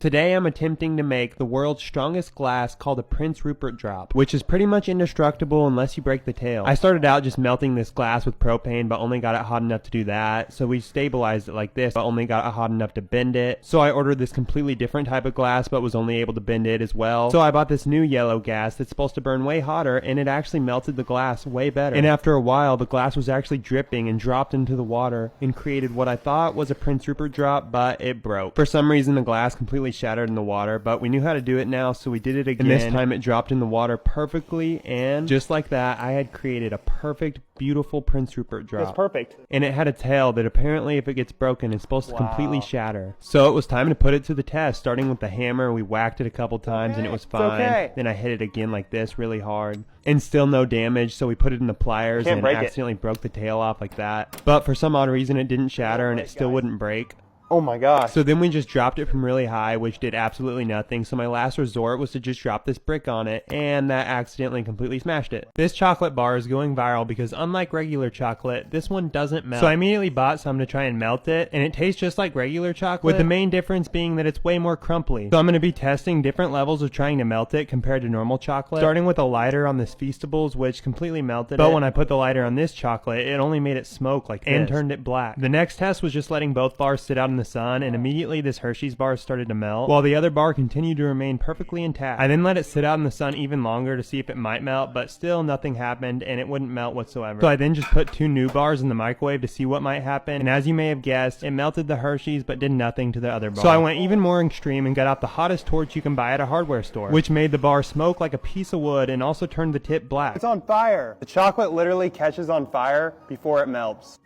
Today I'm attempting to make the world's strongest glass called a Prince Rupert drop, which is pretty much indestructible unless you break the tail. I started out just melting this glass with propane, but only got it hot enough to do that. So we stabilized it like this, but only got it hot enough to bend it. So I ordered this completely different type of glass, but was only able to bend it as well. So I bought this new yellow gas that's supposed to burn way hotter, and it actually melted the glass way better. And after a while, the glass was actually dripping and dropped into the water and created what I thought was a Prince Rupert drop, but it broke. For some reason, the glass completely shattered in the water, but we knew how to do it now, so we did it again. And this time it dropped in the water perfectly, and just like that, I had created a perfect, beautiful Prince Rupert drop. It's perfect. And it had a tail that apparently, if it gets broken, is supposed to completely shatter. So it was time to put it to the test. Starting with the hammer, we whacked it a couple times and it was fine. Then I hit it again like this really hard, and still no damage, so we put it in the pliers and accidentally broke the tail off like that. But for some odd reason, it didn't shatter and it still wouldn't break. Oh my gosh. So then we just dropped it from really high, which did absolutely nothing. So my last resort was to just drop this brick on it, and that accidentally completely smashed it. This chocolate bar is going viral because unlike regular chocolate, this one doesn't melt. So I immediately bought some to try and melt it, and it tastes just like regular chocolate, with the main difference being that it's way more crumply. So I'm going to be testing different levels of trying to melt it compared to normal chocolate, starting with a lighter on this Feastables, which completely melted it. But when I put the lighter on this chocolate, it only made it smoke like this and turned it black. The next test was just letting both bars sit out in the sun, and immediately this Hershey's bar started to melt, while the other bar continued to remain perfectly intact. I then let it sit out in the sun even longer to see if it might melt, but still nothing happened and it wouldn't melt whatsoever. So I then just put 2 new bars in the microwave to see what might happen, and as you may have guessed, it melted the Hershey's but did nothing to the other bar. So I went even more extreme and got out the hottest torch you can buy at a hardware store, which made the bar smoke like a piece of wood and also turned the tip black. It's on fire. The chocolate literally catches on fire before it melts.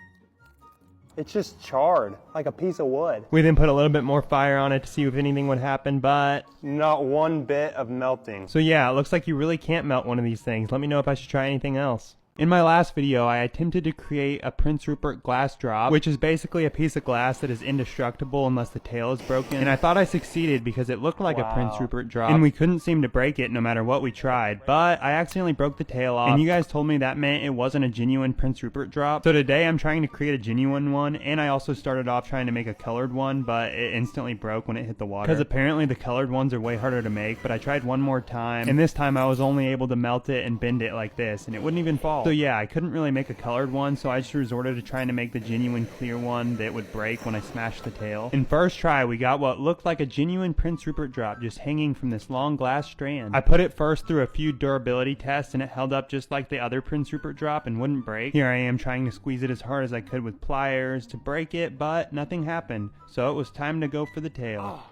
It's just charred, like a piece of wood. We then put a little bit more fire on it to see if anything would happen, but not one bit of melting. So yeah, it looks like you really can't melt one of these things. Let me know if I should try anything else. In my last video, I attempted to create a Prince Rupert glass drop, which is basically a piece of glass that is indestructible unless the tail is broken. And I thought I succeeded because it looked like a Prince Rupert drop, and we couldn't seem to break it no matter what we tried. But I accidentally broke the tail off, and you guys told me that meant it wasn't a genuine Prince Rupert drop. So today I'm trying to create a genuine one, and I also started off trying to make a colored one, but it instantly broke when it hit the water. Because apparently the colored ones are way harder to make, but I tried one more time, and this time I was only able to melt it and bend it like this, and it wouldn't even fall. So yeah, I couldn't really make a colored one, so I just resorted to trying to make the genuine clear one that would break when I smashed the tail. In first try, we got what looked like a genuine Prince Rupert drop just hanging from this long glass strand. I put it first through a few durability tests, and it held up just like the other Prince Rupert drop and wouldn't break. Here I am trying to squeeze it as hard as I could with pliers to break it, but nothing happened. So it was time to go for the tail.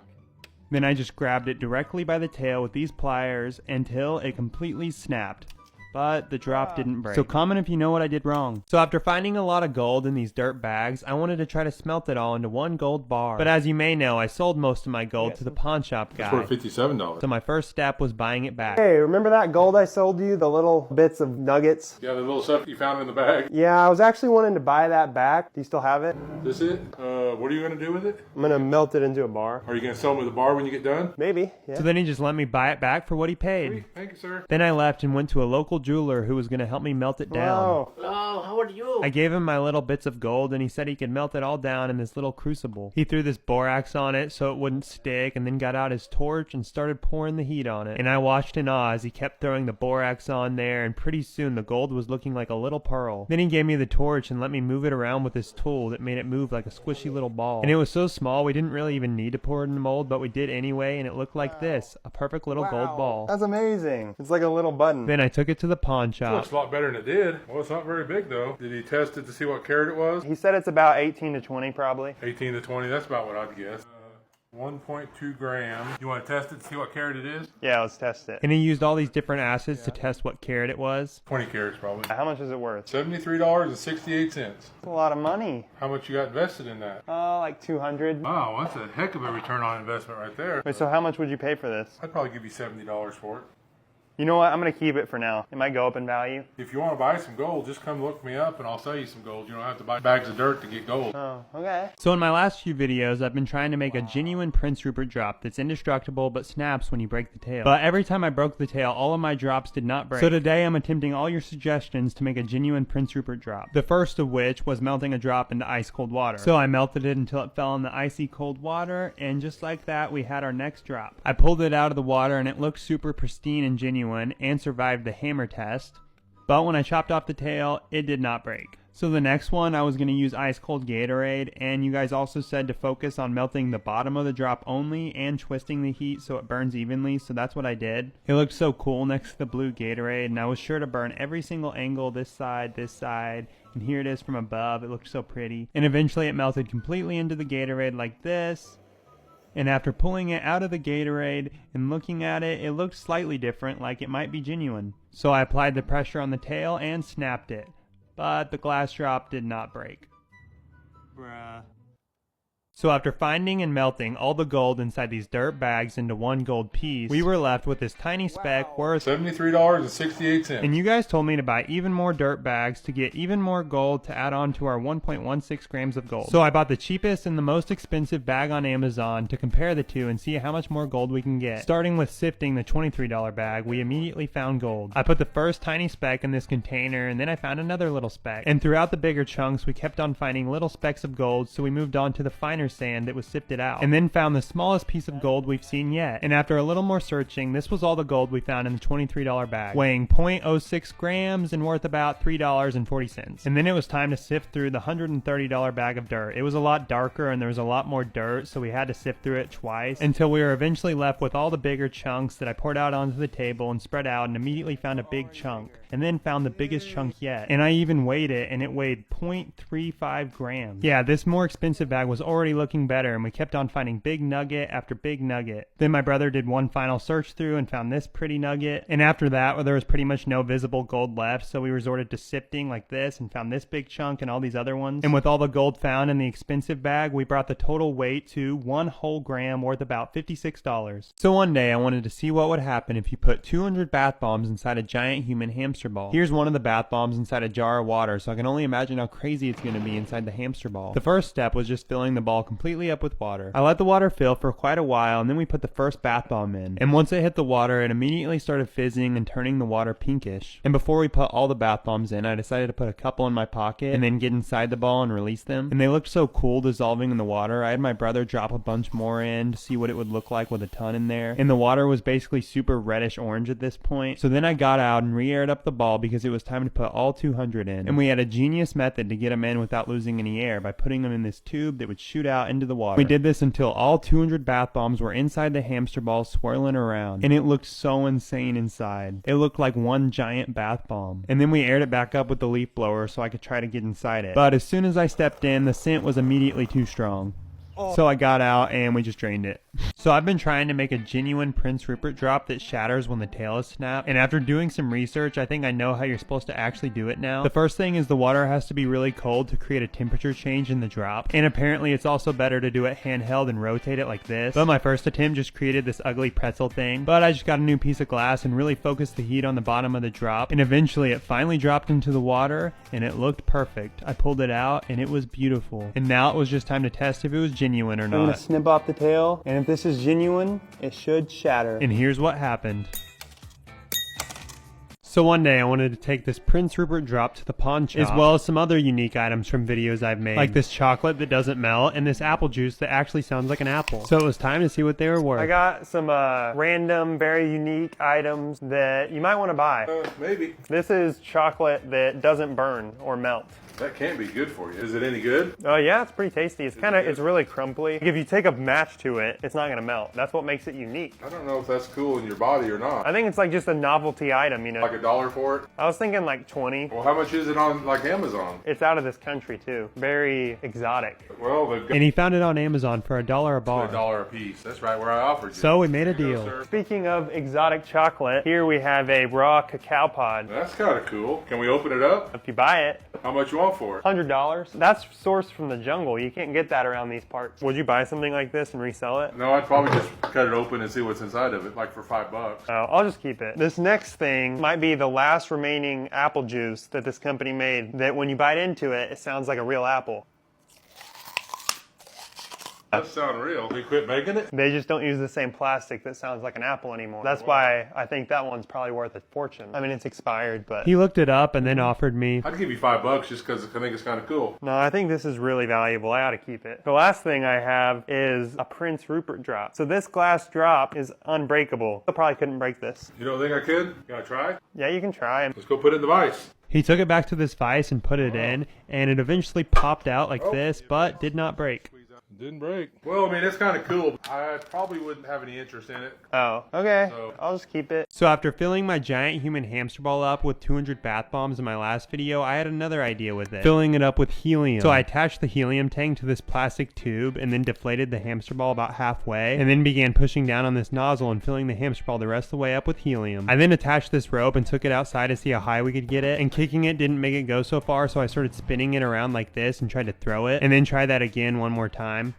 Then I just grabbed it directly by the tail with these pliers until it completely snapped. But the drop didn't break. So comment if you know what I did wrong. So after finding a lot of gold in these dirt bags, I wanted to try to smelt it all into one gold bar. But as you may know, I sold most of my gold to the pawn shop guy. For $57. So my first step was buying it back. Hey, remember that gold I sold you? The little bits of nuggets? Yeah, the little stuff you found in the bag. Yeah, I was actually wanting to buy that back. Do you still have it? This it? What are you going to do with it? I'm going to melt it into a bar. Are you going to sell them with a bar when you get done? Maybe, yeah. So then he just let me buy it back for what he paid. Sweet. Thank you, sir. Then I left and went to a local jeweler who was going to help me melt it down. Hello, how are you? I gave him my little bits of gold, and he said he could melt it all down in this little crucible. He threw this borax on it so it wouldn't stick, and then got out his torch and started pouring the heat on it. And I watched in awe as he kept throwing the borax on there, and pretty soon the gold was looking like a little pearl. Then he gave me the torch and let me move it around with this tool that made it move like a squishy little ball. And it was so small we didn't really even need to pour it in the mold, but we did anyway, and it looked like this, a perfect little gold ball. That's amazing. It's like a little button. Then I took it to the pawn shop. Looks a lot better than it did. Well, it's not very big though. Did he test it to see what carat it was? He said it's about 18 to 20 probably. 18 to 20, that's about what I'd guess. 1.2 grams. You want to test it to see what carat it is? Yeah, let's test it. And he used all these different acids to test what carat it was. 20 carats probably. How much is it worth? $73.68. That's a lot of money. How much you got invested in that? Like 200. Wow, that's a heck of a return on investment right there. Wait, so how much would you pay for this? I'd probably give you $70 for it. You know what? I'm gonna keep it for now. It might go up in value. If you want to buy some gold, just come look me up and I'll sell you some gold. You don't have to buy bags of dirt to get gold. Oh, okay. So in my last few videos, I've been trying to make a genuine Prince Rupert drop that's indestructible but snaps when you break the tail. But every time I broke the tail, all of my drops did not break. So today I'm attempting all your suggestions to make a genuine Prince Rupert drop. The first of which was melting a drop into ice cold water. So I melted it until it fell in the icy cold water, and just like that, we had our next drop. I pulled it out of the water and it looked super pristine and genuine and survived the hammer test, but when I chopped off the tail, it did not break. So the next one, I was going to use ice cold Gatorade, and you guys also said to focus on melting the bottom of the drop only and twisting the heat so it burns evenly, so that's what I did. It looked so cool next to the blue Gatorade, and I was sure to burn every single angle, this side, and here it is from above. It looked so pretty. And eventually it melted completely into the Gatorade like this. And after pulling it out of the Gatorade and looking at it, it looked slightly different, like it might be genuine. So I applied the pressure on the tail and snapped it. But the glass drop did not break. Bruh. So after finding and melting all the gold inside these dirt bags into one gold piece, we were left with this tiny speck worth $73.68. And you guys told me to buy even more dirt bags to get even more gold to add on to our 1.16 grams of gold. So I bought the cheapest and the most expensive bag on Amazon to compare the two and see how much more gold we can get. Starting with sifting the $23 bag, we immediately found gold. I put the first tiny speck in this container, and then I found another little speck. And throughout the bigger chunks, we kept on finding little specks of gold, so we moved on to the finer sand that was sifted out, and then found the smallest piece of gold we've seen yet. And after a little more searching, this was all the gold we found in the $23 bag, weighing 0.06 grams and worth about $3.40. And then it was time to sift through the $130 bag of dirt. It was a lot darker and there was a lot more dirt, so we had to sift through it twice until we were eventually left with all the bigger chunks that I poured out onto the table and spread out, and immediately found a big chunk, and then found the biggest chunk yet. And I even weighed it, and it weighed 0.35 grams. Yeah, this more expensive bag was already looking better, and we kept on finding big nugget after big nugget. Then my brother did one final search through and found this pretty nugget, and after that there was pretty much no visible gold left, so we resorted to sifting like this and found this big chunk and all these other ones. And with all the gold found in the expensive bag, we brought the total weight to 1 whole gram, worth about $56. So one day I wanted to see what would happen if you put 200 bath bombs inside a giant human hamster ball. Here's one of the bath bombs inside a jar of water, so I can only imagine how crazy it's going to be inside the hamster ball. The first step was just filling the ball completely up with water. I let the water fill for quite a while, and then we put the first bath bomb in. And once it hit the water, it immediately started fizzing and turning the water pinkish. And before we put all the bath bombs in, I decided to put a couple in my pocket and then get inside the ball and release them. And they looked so cool dissolving in the water. I had my brother drop a bunch more in to see what it would look like with a ton in there. And the water was basically super reddish orange at this point. So then I got out and re-aired up the ball because it was time to put all 200 in. And we had a genius method to get them in without losing any air by putting them in this tube that would shoot out into the water. We did this until all 200 bath bombs were inside the hamster ball swirling around, and it looked so insane inside. It looked like one giant bath bomb. And then we aired it back up with the leaf blower so I could try to get inside it. But as soon as I stepped in, the scent was immediately too strong. So I got out and we just drained it. So I've been trying to make a genuine Prince Rupert drop that shatters when the tail is snapped, and after doing some research, I think I know how you're supposed to actually do it now. The first thing is the water has to be really cold to create a temperature change in the drop, and apparently it's also better to do it handheld and rotate it like this. But my first attempt just created this ugly pretzel thing, but I just got a new piece of glass and really focused the heat on the bottom of the drop, and eventually it finally dropped into the water and it looked perfect. I pulled it out and it was beautiful, and now it was just time to test if it was genuine or I'm gonna not. snip off the tail, and if this is genuine, it should shatter. And here's what happened. So one day I wanted to take this Prince Rupert drop to the pawn shop, as well as some other unique items from videos I've made, like this chocolate that doesn't melt and this apple juice that actually sounds like an apple. So it was time to see what they were worth. I got some random, very unique items that you might want to buy. Maybe. This is chocolate that doesn't burn or melt. That can't be good for you. Is it any good? Oh yeah, it's pretty tasty. It's really crumbly. If you take a match to it, it's not gonna melt. That's what makes it unique. I don't know if that's cool in your body or not. I think it's like just a novelty item, you know. Like $1 for it? I was thinking like 20. Well, how much is it on like Amazon? It's out of this country too. Very exotic. Well, they've got And he found it on Amazon for $1 a bar. $1 a piece. That's right where I offered you. So we made a Here you go, deal. sir. Speaking of exotic chocolate, here we have a raw cacao pod. That's kind of cool. Can we open it up? If you buy it, How much you want sell for it? $100? That's sourced from the jungle. You can't get that around these parts. Would you buy something like this and resell it? No, I'd probably just cut it open and see what's inside of it, like for $5. Oh, I'll just keep it. This next thing might be the last remaining apple juice that this company made, that when you bite into it, it sounds like a real apple. That sound real. They quit making it? They just don't use the same plastic that sounds like an apple anymore. That's why I think that one's probably worth a fortune. I mean, it's expired, but... He looked it up and then offered me. I'd give you $5 just because I think it's kind of cool. No, I think this is really valuable. I ought to keep it. The last thing I have is a Prince Rupert drop. So this glass drop is unbreakable. I probably couldn't break this. You don't think I could? You gotta try? Yeah, you can try. Let's go put it in the vise. He took it back to this vise and put it in, and it eventually popped out like this, but did not break. Didn't break. Well, I mean, it's kind of cool. I probably wouldn't have any interest in it. Oh, okay. So- I'll just keep it. So after filling my giant human hamster ball up with 200 bath bombs in my last video, I had another idea with it. Filling it up with helium. So I attached the helium tank to this plastic tube and then deflated the hamster ball about halfway and then began pushing down on this nozzle and filling the hamster ball the rest of the way up with helium. I then attached this rope and took it outside to see how high we could get it, and kicking it didn't make it go so far, so I started spinning it around like this and tried to throw it and then try that again one more time.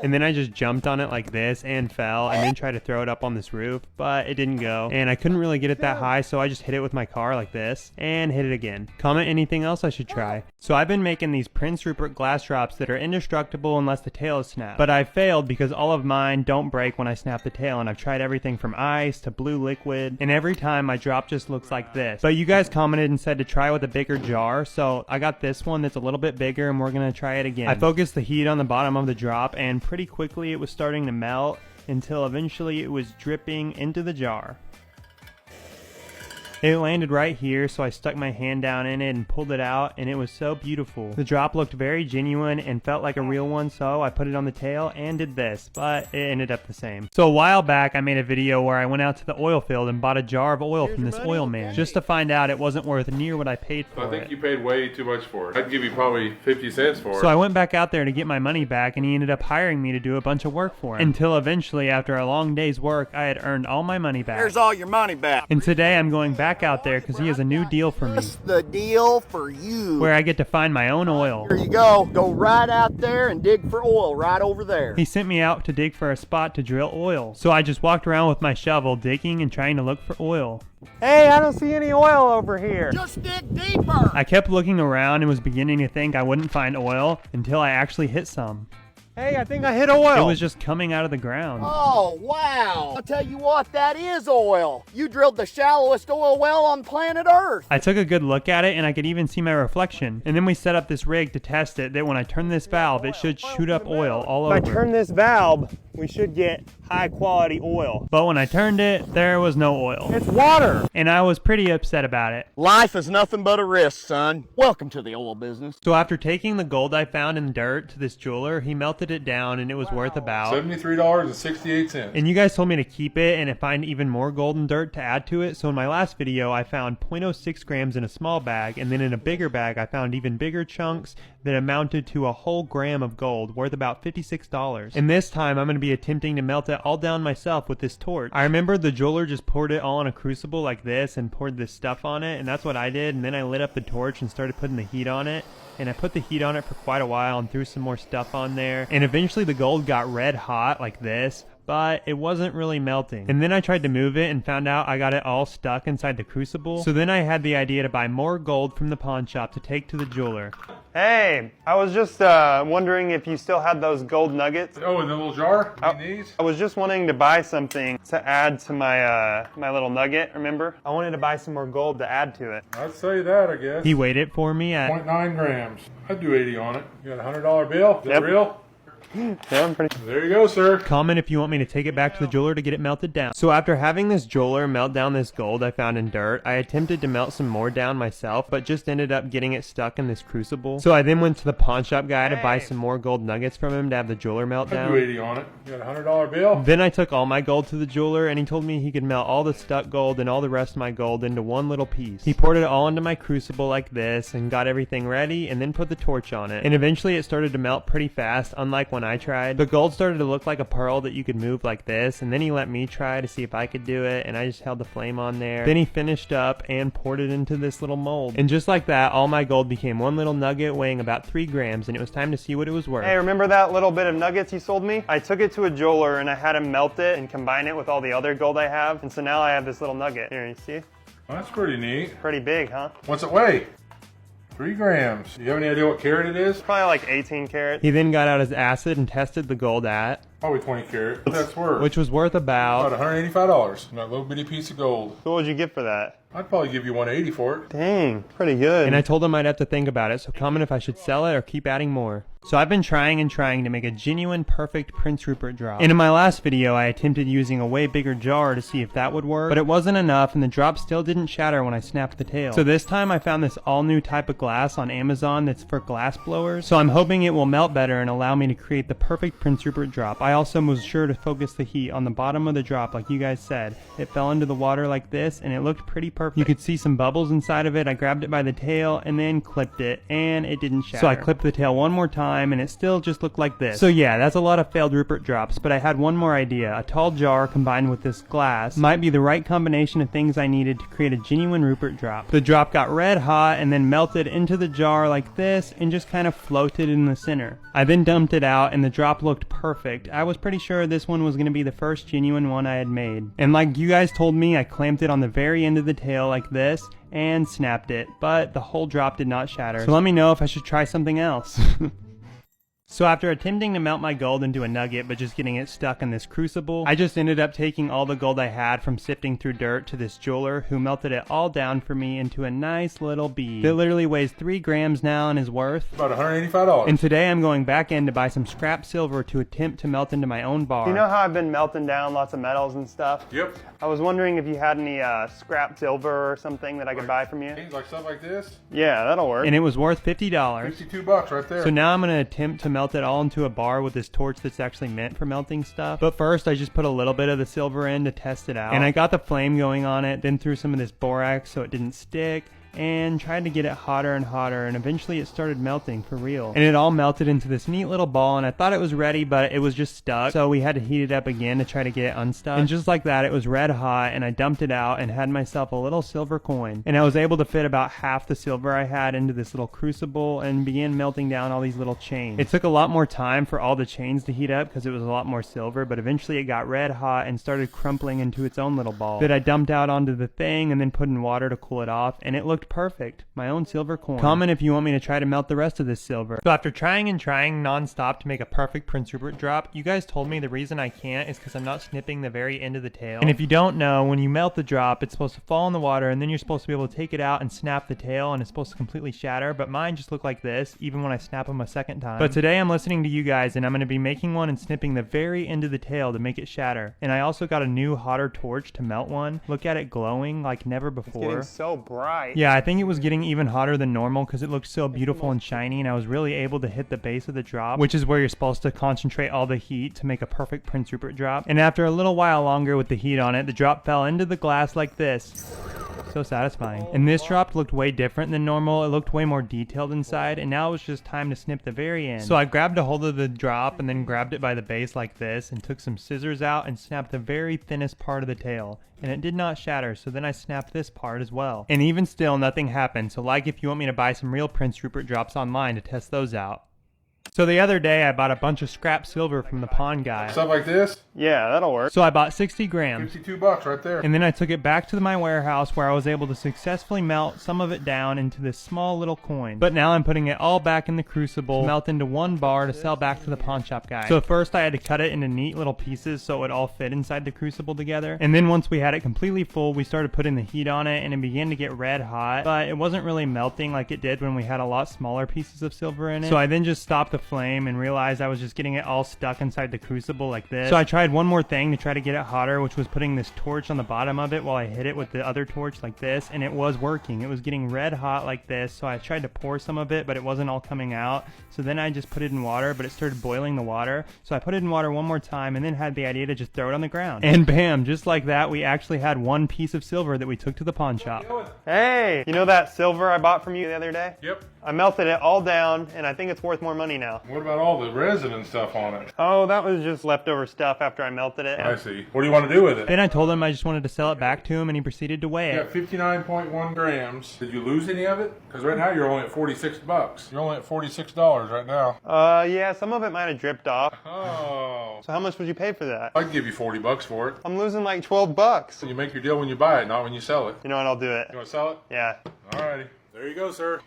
And then I just jumped on it like this and fell and then tried to throw it up on this roof, but it didn't go. And I couldn't really get it that high, so I just hit it with my car like this and hit it again. Comment anything else I should try. So I've been making these Prince Rupert glass drops that are indestructible unless the tail is snapped. But I failed because all of mine don't break when I snap the tail, and I've tried everything from ice to blue liquid, and every time my drop just looks like this. But you guys commented and said to try with a bigger jar, so I got this one that's a little bit bigger and we're gonna try it again. I focused the heat on the bottom of the drop, and pretty quickly it was starting to melt until eventually it was dripping into the jar. It landed right here, so I stuck my hand down in it and pulled it out, and it was so beautiful. The drop looked very genuine and felt like a real one, so I put it on the tail and did this, but it ended up the same. So a while back, I made a video where I went out to the oil field and bought a jar of oil from this oil man, just to find out it wasn't worth near what I paid for it. I think you paid way too much for it. I'd give you probably 50 cents for it. So I went back out there to get my money back, and he ended up hiring me to do a bunch of work for him. Until eventually, after a long day's work, I had earned all my money back. Here's all your money back. And today I'm going back out there because he has a new deal for me, What's the deal for you? where I get to find my own oil. Here you go. Go right out there and dig for oil right over there. He sent me out to dig for a spot to drill oil. So I just walked around with my shovel digging and trying to look for oil. Hey, I don't see any oil over here. Just dig deeper. I kept looking around and was beginning to think I wouldn't find oil until I actually hit some. Hey, I think I hit oil. It was just coming out of the ground. Oh, wow. I'll tell you what, that is oil. You drilled the shallowest oil well on planet Earth. I took a good look at it and I could even see my reflection. And then we set up this rig to test it, that when I turn this valve, it should shoot up oil all If over. I turn this valve, we should get high quality oil. But when I turned it, there was no oil. It's water. And I was pretty upset about it. Life is nothing but a risk, son. Welcome to the oil business. So after taking the gold I found in the dirt to this jeweler, he melted it down and it was worth about $73.68. And you guys told me to keep it and to find even more gold and dirt to add to it. So in my last video, I found 0.06 grams in a small bag, and then in a bigger bag, I found even bigger chunks that amounted to a whole gram of gold, worth about $56. And this time, I'm going to be attempting to melt it all down myself with this torch. I remember the jeweler just poured it all in a crucible like this and poured this stuff on it, and that's what I did. And then I lit up the torch and started putting the heat on it. And I put the heat on it for quite a while and threw some more stuff on there. And eventually the gold got red hot like this, but it wasn't really melting. And then I tried to move it and found out I got it all stuck inside the crucible. So then I had the idea to buy more gold from the pawn shop to take to the jeweler. Hey, I was just wondering if you still had those gold nuggets. Oh, in the little jar? You need these? I was just wanting to buy something to add to my my little nugget, remember? I wanted to buy some more gold to add to it. I'd say that, I guess. He weighed it for me at 0.9 grams. I'd do 80 on it. You got a $100 bill? Is that Yep. real? Yeah, I'm pretty... There you go, sir. comment if you want me to take it back to the jeweler to get it melted down. So after having this jeweler melt down this gold I found in dirt, I attempted to melt some more down myself, but just ended up getting it stuck in this crucible. So I then went to the pawn shop guy to buy some more gold nuggets from him to have the jeweler melt I'd down. do 80 on it. You got a $100 bill? Then I took all my gold to the jeweler, and he told me he could melt all the stuck gold and all the rest of my gold into one little piece. He poured it all into my crucible like this and got everything ready, and then put the torch on it. And eventually it started to melt pretty fast, unlike like when I tried. The gold started to look like a pearl that you could move like this, and then he let me try to see if I could do it, and I just held the flame on there. Then he finished up and poured it into this little mold. And just like that, all my gold became one little nugget weighing about 3 grams, and it was time to see what it was worth. Hey, remember that little bit of nuggets you sold me? I took it to a jeweler and I had him melt it and combine it with all the other gold I have, and so now I have this little nugget. Here, you see? That's pretty neat. Pretty big, huh? What's it weigh? 3 grams. Do you have any idea what carat it is? Probably like 18 carats. He then got out his acid and tested the gold at, Probably 20 carat. What that's worth? which was worth About about, $185. That little bitty piece of gold. So what would you get for that? I'd probably give you 180 for it. Dang, pretty good. and I told him I'd have to think about it, so comment if I should sell it or keep adding more. So I've been trying and trying to make a genuine perfect Prince Rupert drop. And in my last video, I attempted using a way bigger jar to see if that would work, but it wasn't enough and the drop still didn't shatter when I snapped the tail. So this time I found this all new type of glass on Amazon that's for glass blowers. So I'm hoping it will melt better and allow me to create the perfect Prince Rupert drop. I also was sure to focus the heat on the bottom of the drop like you guys said. It fell into the water like this and it looked pretty perfect. You could see some bubbles inside of it. I grabbed it by the tail and then clipped it and it didn't shatter. So I clipped the tail one more time and it still just looked like this. So yeah, that's a lot of failed Rupert drops, but I had one more idea. A tall jar combined with this glass might be the right combination of things I needed to create a genuine Rupert drop. The drop got red hot and then melted into the jar like this and just kind of floated in the center. I then dumped it out and the drop looked perfect. I was pretty sure this one was going to be the first genuine one I had made. And like you guys told me, I clamped it on the very end of the tail like this and snapped it, but the whole drop did not shatter. So let me know if I should try something else. So after attempting to melt my gold into a nugget but just getting it stuck in this crucible, I just ended up taking all the gold I had from sifting through dirt to this jeweler who melted it all down for me into a nice little bead that literally weighs 3 grams now and is worth About $185. And today I'm going back in to buy some scrap silver to attempt to melt into my own bar. You know how I've been melting down lots of metals and stuff? Yep. I was wondering if you had any scrap silver or something that I could buy from you. Things like stuff like this. Yeah, that'll work. And it was worth $50. $52 right there. So now I'm going to attempt to melt it all into a bar with this torch that's actually meant for melting stuff. But first I just put a little bit of the silver in to test it out. And I got the flame going on it, then threw some of this borax so it didn't stick, and tried to get it hotter and hotter, and eventually it started melting for real. And it all melted into this neat little ball, and I thought it was ready, but it was just stuck, so we had to heat it up again to try to get it unstuck. And just like that, it was red hot, and I dumped it out and had myself a little silver coin. And I was able to fit about half the silver I had into this little crucible and began melting down all these little chains. It took a lot more time for all the chains to heat up because it was a lot more silver, but eventually it got red hot and started crumpling into its own little ball that I dumped out onto the thing and then put in water to cool it off, and it looked perfect. My own silver coin. Comment if you want me to try to melt the rest of this silver. So after trying and trying non-stop to make a perfect Prince Rupert drop, you guys told me the reason I can't is because I'm not snipping the very end of the tail. And if you don't know, when you melt the drop, it's supposed to fall in the water and then you're supposed to be able to take it out and snap the tail and it's supposed to completely shatter, but mine just look like this even when I snap them a second time. But today I'm listening to you guys and I'm going to be making one and snipping the very end of the tail to make it shatter. And I also got a new hotter torch to melt one. Look at it glowing like never before. It's getting so bright. Yeah, I think it was getting even hotter than normal because it looked so beautiful and shiny, and I was really able to hit the base of the drop, which is where you're supposed to concentrate all the heat to make a perfect Prince Rupert drop. And after a little while longer with the heat on it, the drop fell into the glass like this. So satisfying. And this drop looked way different than normal. It looked way more detailed inside, and now it was just time to snip the very end. So I grabbed a hold of the drop and then grabbed it by the base like this and took some scissors out and snapped the very thinnest part of the tail. And it did not shatter, so then I snapped this part as well. And even still, nothing happened, so like if you want me to buy some real Prince Rupert drops online to test those out. So the other day, I bought a bunch of scrap silver from the pawn guy. Stuff like this. Yeah, that'll work. So I bought 60 grams. $52 right there. And then I took it back to my warehouse where I was able to successfully melt some of it down into this small little coin. But now I'm putting it all back in the crucible, melt into one bar to sell back to the pawn shop guy. So first I had to cut it into neat little pieces so it would all fit inside the crucible together. And then once we had it completely full, we started putting the heat on it and it began to get red hot. But it wasn't really melting like it did when we had a lot smaller pieces of silver in it. So I then just stopped the flame and realized I was just getting it all stuck inside the crucible like this. So I tried one more thing to try to get it hotter, which was putting this torch on the bottom of it while I hit it with the other torch like this, and it was working. It was getting red hot like this, so I tried to pour some of it, but it wasn't all coming out. So then I just put it in water, but it started boiling the water. So I put it in water one more time and then had the idea to just throw it on the ground. And bam, just like that, we actually had one piece of silver that we took to the pawn shop. Hey, you know that silver I bought from you the other day? Yep. I melted it all down, and I think it's worth more money now. What about all the resin and stuff on it? Oh, that was just leftover stuff after I melted it. I see. What do you want to do with it? Then I told him I just wanted to sell it back to him, and he proceeded to weigh You it. got 59.1 grams. Did you lose any of it? Because right now you're only at 46 bucks. You're only at $46 right now. Yeah, some of it might have dripped off. Oh. So how much would you pay for that? I'd give you 40 bucks for it. I'm losing like 12 bucks. You make your deal when you buy it, not when you sell it. You know what, I'll do it. You want to sell it? Yeah. Alrighty. There you go, sir.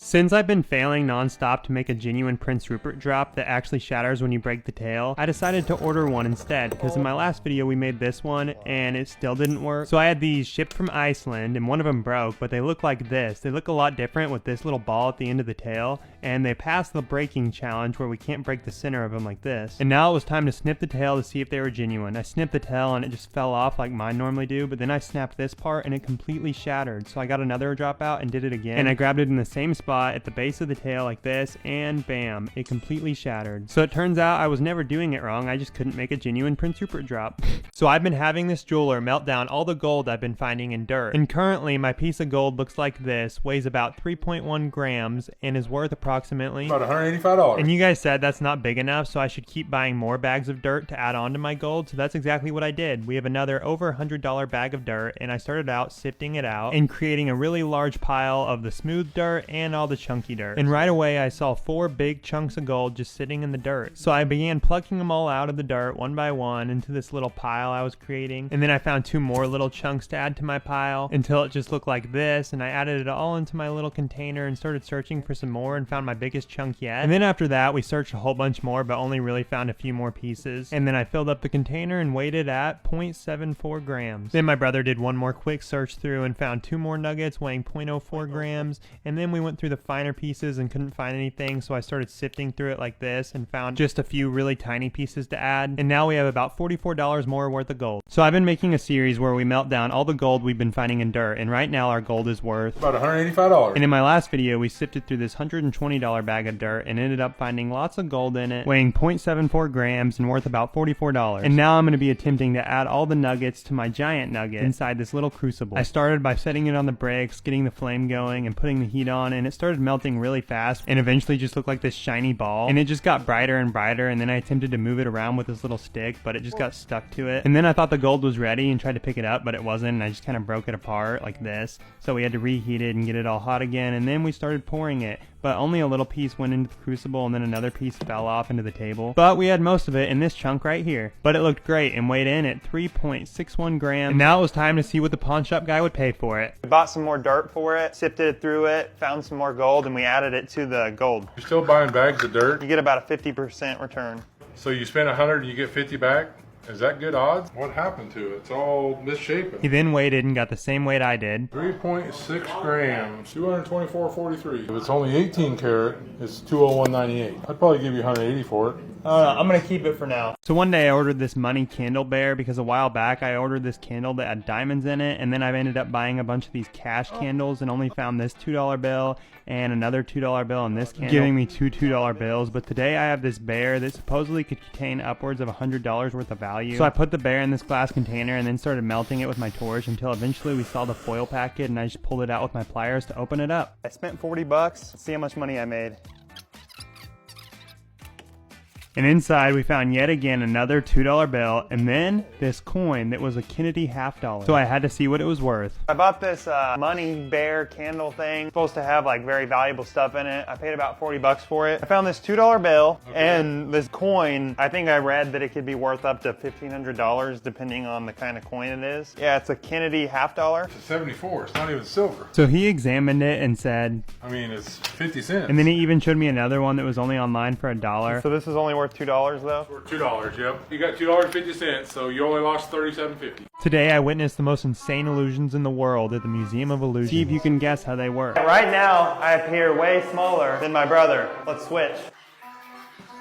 Since I've been failing nonstop to make a genuine Prince Rupert drop that actually shatters when you break the tail, I decided to order one instead, because in my last video we made this one and it still didn't work. So I had these shipped from Iceland and one of them broke, but they look like this. They look a lot different with this little ball at the end of the tail, and they passed the breaking challenge where we can't break the center of them like this. And now it was time to snip the tail to see if they were genuine. I snipped the tail and it just fell off like mine normally do, but then I snapped this part and it completely shattered. So I got another drop out and did it again, and I grabbed it in the same spot at the base of the tail like this, and bam, it completely shattered. So it turns out I was never doing it wrong, I just couldn't make a genuine Prince Rupert drop. So I've been having this jeweler melt down all the gold I've been finding in dirt, and currently my piece of gold looks like this, weighs about 3.1 grams, and is worth approximately About $185. And you guys said that's not big enough, so I should keep buying more bags of dirt to add on to my gold, so that's exactly what I did. We have another over $100 bag of dirt, and I started out sifting it out and creating a really large pile of the smooth dirt and all the chunky dirt. And right away I saw 4 big chunks of gold just sitting in the dirt. So I began plucking them all out of the dirt one by one into this little pile I was creating, and then I found 2 more little chunks to add to my pile until it just looked like this, and I added it all into my little container and started searching for some more and found my biggest chunk yet. And then after that we searched a whole bunch more, but only really found a few more pieces, and then I filled up the container and weighed it at 0.74 grams. Then my brother did one more quick search through and found 2 more nuggets weighing 0.04 grams, and then we went through the finer pieces and couldn't find anything, so I started sifting through it like this and found just a few really tiny pieces to add, and now we have about $44 more worth of gold. So I've been making a series where we melt down all the gold we've been finding in dirt, and right now our gold is worth About $185. And in my last video we sifted through this $120 bag of dirt and ended up finding lots of gold in it, weighing 0.74 grams and worth about $44. And now I'm going to be attempting to add all the nuggets to my giant nugget inside this little crucible. I started by setting it on the bricks, getting the flame going, and putting the heat on, and it started melting really fast and eventually just looked like this shiny ball, and it just got brighter and brighter, and then I attempted to move it around with this little stick, but it just got stuck to it. And then I thought the gold was ready and tried to pick it up, but it wasn't, and I just kind of broke it apart like this. So we had to reheat it and get it all hot again, and then we started pouring it, but only a little piece went into the crucible and then another piece fell off into the table. But we had most of it in this chunk right here. But it looked great and weighed in at 3.61 grams. And now it was time to see what the pawn shop guy would pay for it. We bought some more dirt for it, sifted it through it, found some more gold, and we added it to the gold. You're still buying bags of dirt? You get about a 50% return. So you spend 100 and you get 50 back? Is that good odds? What happened to it? It's all misshapen. He then weighed it and got the same weight I did. 3.6 grams, 224.43. If it's only 18 karat, it's 201.98. I'd probably give you 180 for it. I'm gonna keep it for now. So one day I ordered this money candle bear because a while back I ordered this candle that had diamonds in it, and then I've ended up buying a bunch of these cash candles and only found this $2 bill and another $2 bill and this candle, giving me 2 $2 bills. But today I have this bear that supposedly could contain upwards of $100 worth of value. So I put the bear in this glass container and then started melting it with my torch until eventually we saw the foil packet, and I just pulled it out with my pliers to open it up. I spent 40 bucks. Let's see how much money I made. And inside we found yet again another $2 bill, and then this coin that was a Kennedy $50. So I had to see what it was worth. I bought this money bear candle thing. It's supposed to have like very valuable stuff in it. I paid about 40 bucks for it. I found this $2 bill and this coin. I think I read that it could be worth up to $1,500 depending on the kind of coin it is. Yeah, it's a Kennedy $50. It's a 74, it's not even silver. So he examined it and said, I mean, it's 50 cents. and then he even showed me another one that was only online for $1. So this is only worth $2 though? For $2, yep. You got $2.50, so you only lost $37.50. Today I witnessed the most insane illusions in the world at the Museum of Illusions. See if you can guess how they work. Right now, I appear way smaller than my brother. Let's switch.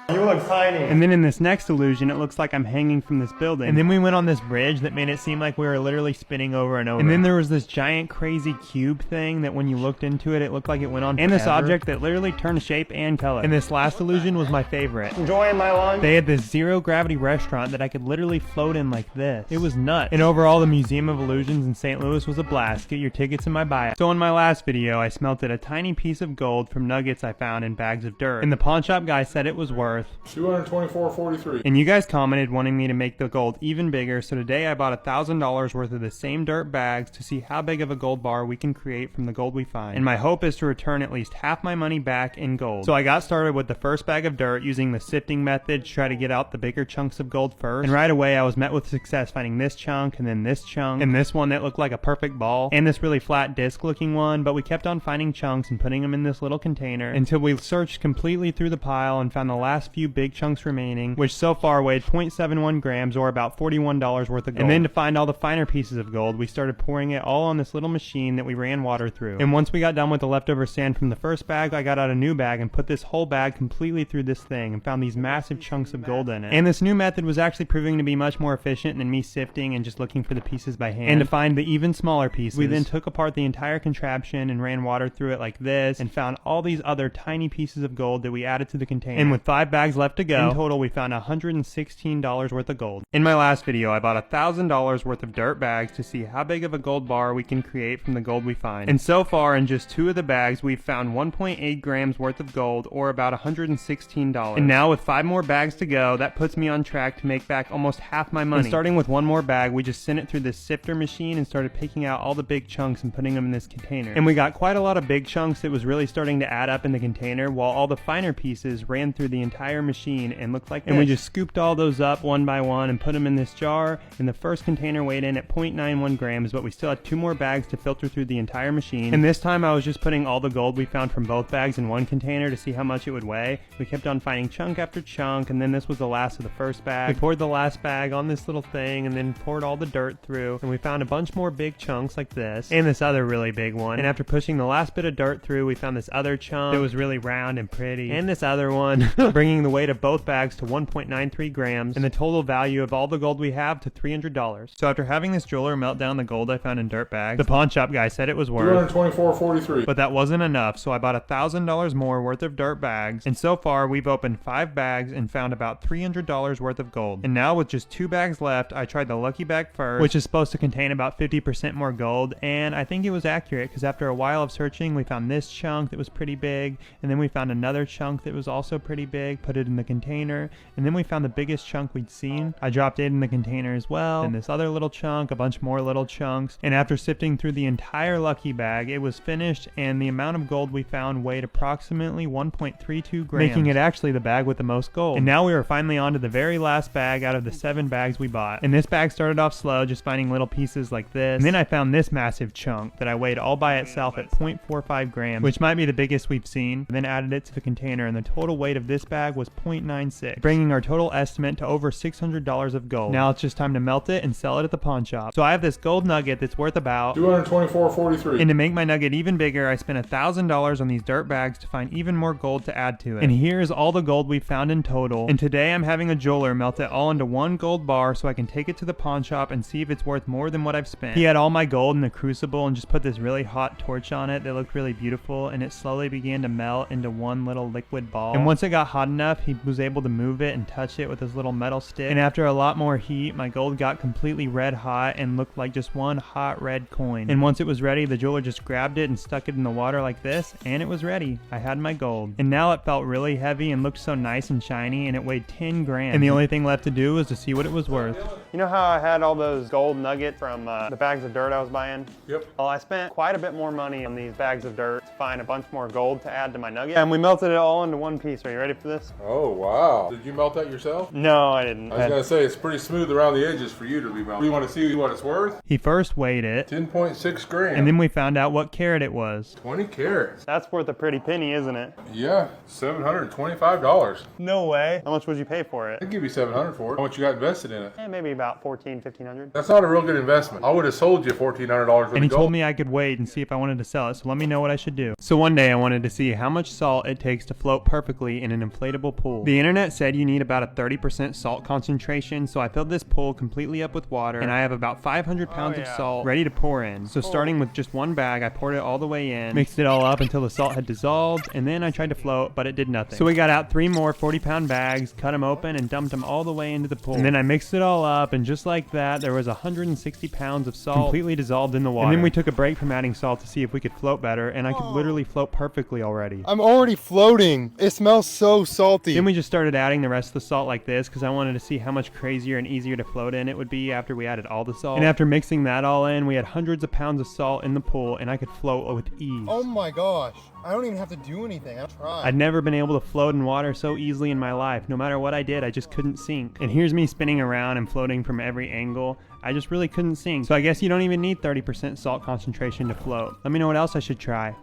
You look tiny. And then in this next illusion, it looks like I'm hanging from this building. And then we went on this bridge that made it seem like we were literally spinning over and over. And then there was this giant crazy cube thing that when you looked into it, it looked like it went on forever. And this object that literally turned shape and color. And this last illusion was my favorite. Enjoying my lunch? They had this zero gravity restaurant that I could literally float in like this. It was nuts. And overall, the Museum of Illusions in St. Louis was a blast. Get your tickets in my bio. So in my last video, I smelted a tiny piece of gold from nuggets I found in bags of dirt. And the pawn shop guy said it was worth $224.43. And you guys commented wanting me to make the gold even bigger, so today I bought $1,000 worth of the same dirt bags to see how big of a gold bar we can create from the gold we find. And my hope is to return at least half my money back in gold. So I got started with the first bag of dirt using the sifting method to try to get out the bigger chunks of gold first. And right away I was met with success finding this chunk and then this chunk and this one that looked like a perfect ball and this really flat disc looking one, but we kept on finding chunks and putting them in this little container until we searched completely through the pile and found the last few big chunks remaining, which so far weighed 0.71 grams or about $41 worth of gold. And then to find all the finer pieces of gold, we started pouring it all on this little machine that we ran water through. And once we got done with the leftover sand from the first bag, I got out a new bag and put this whole bag completely through this thing and found these massive chunks of gold in it. And this new method was actually proving to be much more efficient than me sifting and just looking for the pieces by hand. And to find the even smaller pieces, we then took apart the entire contraption and ran water through it like this and found all these other tiny pieces of gold that we added to the container. And with 5 bags left to go, in total we found $116 worth of gold. In my last video, I bought $1,000 worth of dirt bags to see how big of a gold bar we can create from the gold we find. And so far, in just 2 of the bags, we've found 1.8 grams worth of gold, or about $116. And now with 5 more bags to go, that puts me on track to make back almost half my money. And starting with 1 more bag, we just sent it through this sifter machine and started picking out all the big chunks and putting them in this container. And we got quite a lot of big chunks that was really starting to add up in the container, while all the finer pieces ran through the entire machine and looked like this. And we just scooped all those up one by one and put them in this jar, and the first container weighed in at 0.91 grams, but we still had 2 more bags to filter through the entire machine. And this time I was just putting all the gold we found from both bags in one container to see how much it would weigh. We kept on finding chunk after chunk, and then this was the last of the first bag. We poured the last bag on this little thing and then poured all the dirt through, and we found a bunch more big chunks like this and this other really big one. And after pushing the last bit of dirt through, we found this other chunk that was really round and pretty, and this other one, bringing the weight of both bags to 1.93 grams and the total value of all the gold we have to $300. So after having this jeweler melt down the gold I found in dirt bags, the pawn shop guy said it was worth $224.43. but that wasn't enough, so I bought $1,000 more worth of dirt bags, and so far we've opened 5 bags and found about $300 worth of gold. And now with just 2 bags left, I tried the lucky bag first, which is supposed to contain about 50% more gold, and I think it was accurate because after a while of searching, we found this chunk that was pretty big, and then we found another chunk that was also pretty big, put it in the container, and then we found the biggest chunk we'd seen. I dropped it in the container as well, and this other little chunk, a bunch more little chunks, and after sifting through the entire lucky bag, it was finished, and the amount of gold we found weighed approximately 1.32 grams, making it actually the bag with the most gold. And now we were finally on to the very last bag out of the 7 bags we bought. And this bag started off slow, just finding little pieces like this, and then I found this massive chunk that I weighed all by itself at 0.45 grams, which might be the biggest we've seen, and then added it to the container, and the total weight of this bag was 0.96, bringing our total estimate to over $600 of gold. Now it's just time to melt it and sell it at the pawn shop. So I have this gold nugget that's worth about $224.43. and to make my nugget even bigger, I spent $1,000 on these dirt bags to find even more gold to add to it. And here's all the gold we found in total. And today I'm having a jeweler melt it all into 1 gold bar so I can take it to the pawn shop and see if it's worth more than what I've spent. He had all my gold in the crucible and just put this really hot torch on it that looked really beautiful, and it slowly began to melt into one little liquid ball. And once it got hot enough, he was able to move it and touch it with his little metal stick. And after a lot more heat, my gold got completely red hot and looked like just one hot red coin. And once it was ready, the jeweler just grabbed it and stuck it in the water like this, and it was ready. I had my gold. And now it felt really heavy and looked so nice and shiny, and it weighed 10 grams. And the only thing left to do was to see what it was worth. You know how I had all those gold nuggets from the bags of dirt I was buying? Yep. Well, I spent quite a bit more money on these bags of dirt to find a bunch more gold to add to my nugget. And we melted it all into one piece. Are you ready for this? Oh, wow. Did you melt that yourself? No, I didn't. I was going to say, it's pretty smooth around the edges for you to be melted. You want to see what it's worth? He first weighed it, 10.6 grams. and then we found out what carat it was. 20 carats. That's worth a pretty penny, isn't it? Yeah, $725. No way. How much would you pay for it? I'd give you $700 for it. How much you got invested in it? Maybe about about $1,400-1,500. That's not a real good investment. I would have sold you $1,400 worth And he of gold. told me I could wait and see if I wanted to sell it, so let me know what I should do. So one day I wanted to see how much salt it takes to float perfectly in an inflatable pool. The internet said you need about a 30% salt concentration, so I filled this pool completely up with water, and I have about 500 pounds of salt ready to pour in. So starting with just one bag, I poured it all the way in, mixed it all up until the salt had dissolved, and then I tried to float, but it did nothing. So we got out 3 more 40-pound bags, cut them open, and dumped them all the way into the pool. And then I mixed it all up, and just like that, there was 160 pounds of salt completely dissolved in the water. And then we took a break from adding salt to see if we could float better, and I could literally float perfectly already. I'm already floating. It smells so salty. Then we just started adding the rest of the salt like this because I wanted to see how much crazier and easier to float in it would be after we added all the salt. And after mixing that all in, we had hundreds of pounds of salt in the pool, and I could float with ease. Oh my gosh. I don't even have to do anything. I'll try. I'd never been able to float in water so easily in my life. No matter what I did, I just couldn't sink. And here's me spinning around and floating from every angle. I just really couldn't sink. So I guess you don't even need 30% salt concentration to float. Let me know what else I should try.